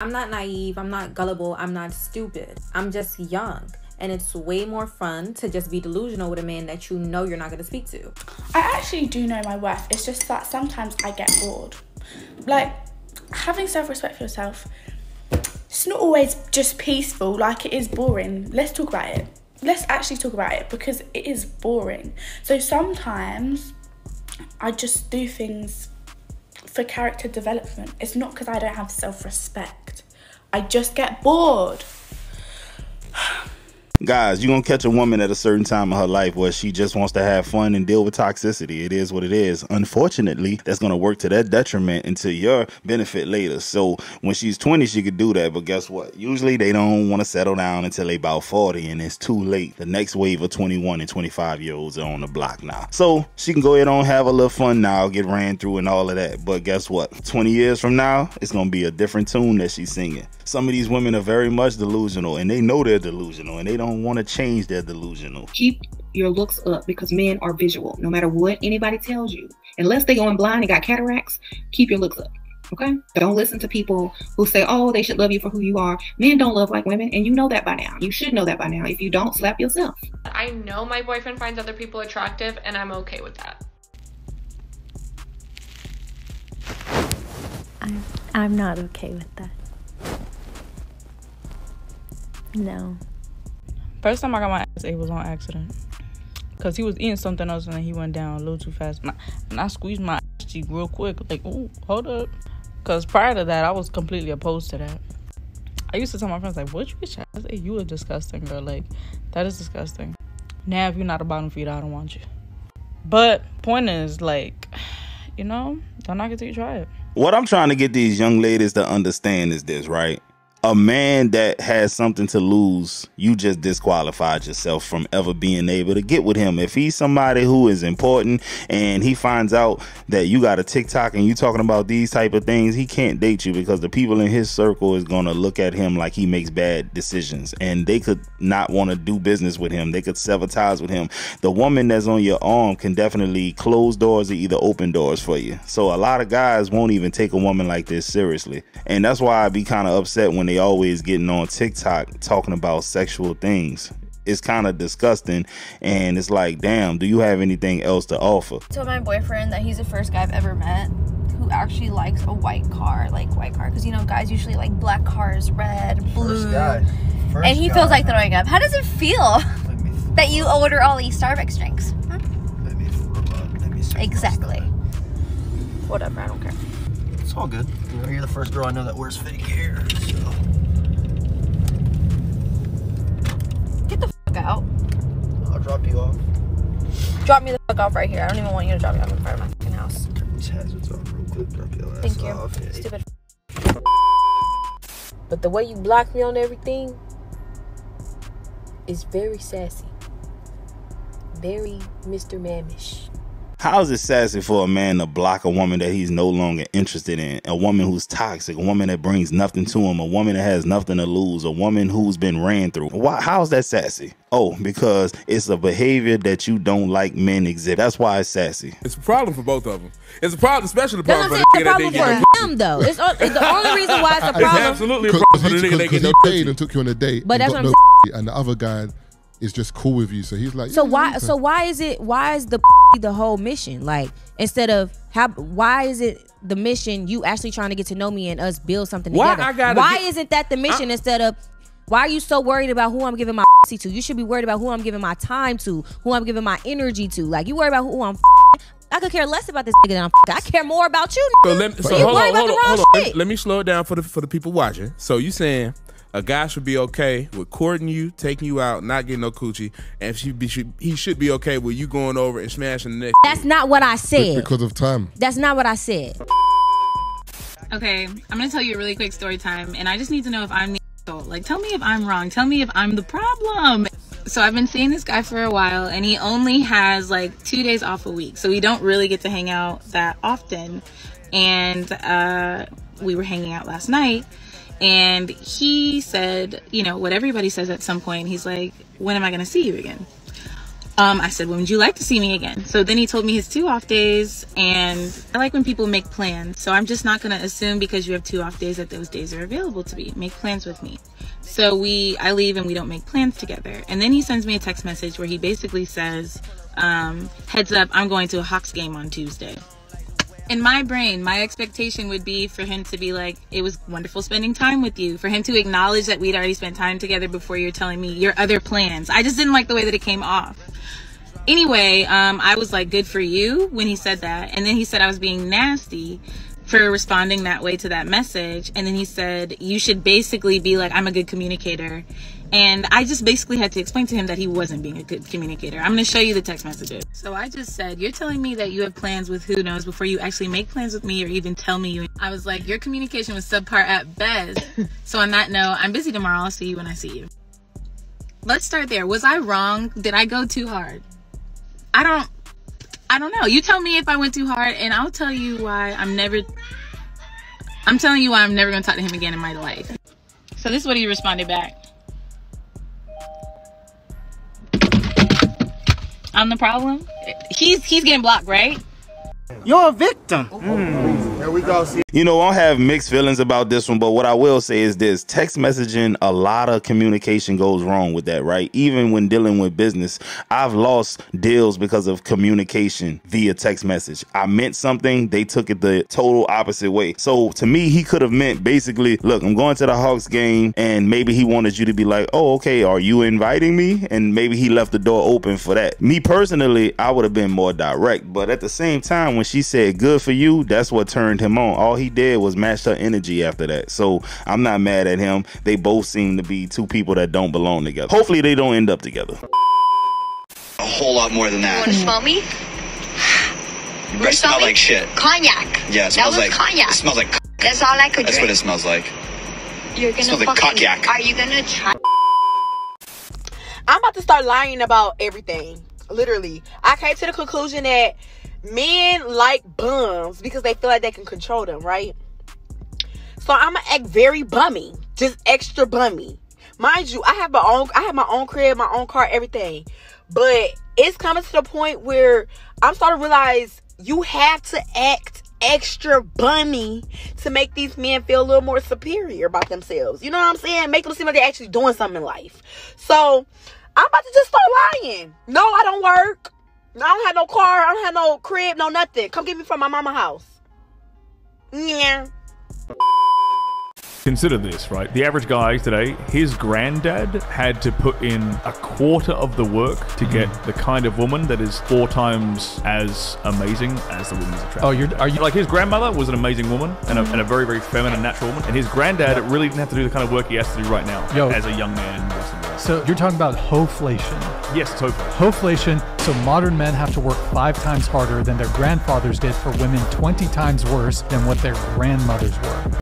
I'm not naive, I'm not gullible, I'm not stupid. I'm just young. And it's way more fun to just be delusional with a man that you know you're not going to speak to. I actually do know my worth. It's just that sometimes I get bored. Like, having self-respect for yourself, it's not always just peaceful. Like, it is boring. Let's talk about it. Let's actually talk about it, because it is boring. So sometimes I just do things for character development. It's not because I don't have self-respect. I just get bored. Guys, you're going to catch a woman at a certain time of her life where she just wants to have fun and deal with toxicity. It is what it is. Unfortunately, that's going to work to their detriment and to your benefit later. So when she's 20, she could do that. But guess what? Usually they don't want to settle down until they about 40, and it's too late. The next wave of 21 and 25-year-olds are on the block now. So she can go ahead and have a little fun now, get ran through and all of that. But guess what? 20 years from now, it's going to be a different tune that she's singing. Some of these women are very much delusional, and they know they're delusional, and they don't want to change their delusional. Keep your looks up, because men are visual. No matter what anybody tells you, unless they going blind and got cataracts, keep your looks up. Okay? Don't listen to people who say, oh, they should love you for who you are. Men don't love like women, and you know that by now. You should know that by now. If you don't, slap yourself. I know my boyfriend finds other people attractive, and I'm okay with that. I'm not okay with that. No. First time I got my ass ate was on accident. Because he was eating something else and then he went down a little too fast. And I squeezed my ass cheek real quick. Like, ooh, hold up. Because prior to that, I was completely opposed to that. I used to tell my friends, like, what you bitch ass ate? You are disgusting, girl. Like, that is disgusting. Now, if you're not a bottom feeder, I don't want you. But point is, like, you know, don't knock it till you try it. What I'm trying to get these young ladies to understand is this, right? A man that has something to lose, you just disqualified yourself from ever being able to get with him. If he's somebody who is important and he finds out that you got a TikTok and you talking about these type of things, he can't date you, because the people in his circle is going to look at him like he makes bad decisions, and they could not want to do business with him. They could sever ties with him. The woman that's on your arm can definitely close doors or either open doors for you. So a lot of guys won't even take a woman like this seriously. And that's why I be kind of upset when they always getting on TikTok talking about sexual things. It's kind of disgusting, and it's like, damn, do you have anything else to offer? I told my boyfriend that he's the first guy I've ever met who actually likes a white car, because you know guys usually like black cars, red, blue, and he feels like throwing up. How does it feel that you order all these Starbucks drinks? Huh? Exactly. Whatever, I don't care. It's all good. You know, you're the first girl I know that wears fake hair, so. Get the fuck out. I'll drop you off. Drop me the fuck off right here. I don't even want you to drop me off in front of my fucking house. Turn these hazards off real quick. Drop your ass Thank you. off. Yeah. Stupid. But the way you block me on everything is very sassy. Very Mr. Mammish. How is it sassy for a man to block a woman that he's no longer interested in? A woman who's toxic, a woman that brings nothing to him, a woman that has nothing to lose, a woman who's been ran through. Why? How's that sassy? Oh, because it's a behavior that you don't like men exhibit. That's why it's sassy. It's a problem for both of them. It's a problem, especially the problem for the nigga that they get no pussy. Though. It's the only reason why it's a problem. It's absolutely a problem for the nigga that get no pussy. He paid and took you on a date, but that's what I'm saying. And the other guy is just cool with you, so he's like. So why is the whole mission? Like, instead of why is it the mission you actually trying to get to know me and us build something together? Why isn't that the mission instead of? Why are you so worried about who I'm giving my pussy to? You should be worried about who I'm giving my time to, who I'm giving my energy to. Like, you worry about who I'm I could care less about this nigga than I care more about you. So hold on. Let me slow it down for the people watching. So you saying a guy should be okay with courting you, taking you out, not getting no coochie, and he should be okay with you going over and smashing the next. That's not what I said. Because of time. That's not what I said. Okay, I'm gonna tell you a really quick story time, and I just need to know if I'm the asshole. Like, tell me if I'm wrong. Tell me if I'm the problem. So I've been seeing this guy for a while, and he only has like 2 days off a week, so we don't really get to hang out that often. And we were hanging out last night. And he said, you know, what everybody says at some point. He's like, when am I going to see you again? I said, when would you like to see me again? So then he told me his 2 off days, and I like when people make plans. So I'm just not going to assume because you have 2 off days that those days are available to me. Make plans with me. So I leave and we don't make plans together. And then he sends me a text message where he basically says, heads up, I'm going to a Hawks game on Tuesday. In my brain, my expectation would be for him to be like, it was wonderful spending time with you. For him to acknowledge that we'd already spent time together before you're telling me your other plans. I just didn't like the way that it came off. Anyway, I was like, good for you when he said that. And then he said I was being nasty for responding that way to that message. And then he said, you should basically be like, I'm a good communicator. And I just basically had to explain to him that he wasn't being a good communicator. I'm going to show you the text messages. So I just said, you're telling me that you have plans with who knows before you actually make plans with me or even tell me you. I was like, your communication was subpar at best. So on that note, I'm busy tomorrow. I'll see you when I see you. Let's start there. Was I wrong? Did I go too hard? I don't know. You tell me if I went too hard, and I'll tell you why I'm telling you why I'm never going to talk to him again in my life. So this is what he responded back. I'm the problem? He's getting blocked, right? You're a victim. Here we go. You know, I have mixed feelings about this one, but what I will say is this: text messaging, a lot of communication goes wrong with that, right? Even when dealing with business, I've lost deals because of communication via text message. I meant something, they took it the total opposite way. So to me, he could have meant basically, look, I'm going to the Hawks game, and maybe he wanted you to be like, oh, okay, are you inviting me? And maybe he left the door open for that. Me personally, I would have been more direct, but at the same time, when she said good for you, that's what turned him on. All he did was match her energy after that. So I'm not mad at him. They both seem to be two people that don't belong together. Hopefully they don't end up together. A whole lot more than that. You want to smell me? You guys smell like shit. Cognac. Yeah, it smells like cognac. It smells like. That's all I could That's drink. what it smells like. You're gonna smells like cognac. Are you gonna try? I'm about to start lying about everything. Literally, I came to the conclusion that men like bums because they feel like they can control them, right? So I'm gonna act very bummy, just extra bummy. Mind you, I have my own crib, my own car, everything. But it's coming to the point where I'm starting to realize you have to act extra bummy to make these men feel a little more superior about themselves. You know what I'm saying? Make them seem like they're actually doing something in life. So I'm about to just start lying. No, I don't work. I don't have no car. I don't have no crib, no nothing. Come get me from my mama's house. Yeah. Consider this, right? The average guy today, his granddad had to put in a quarter of the work to get the kind of woman that is 4 times as amazing as the woman is attractive. Oh, are you like his grandmother was an amazing woman and a very, very feminine, natural woman, and his granddad really didn't have to do the kind of work he has to do right now as a young man in the Western world. So you're talking about hoflation. Yes, it's hoflation. Hoflation. So modern men have to work 5 times harder than their grandfathers did for women 20 times worse than what their grandmothers were.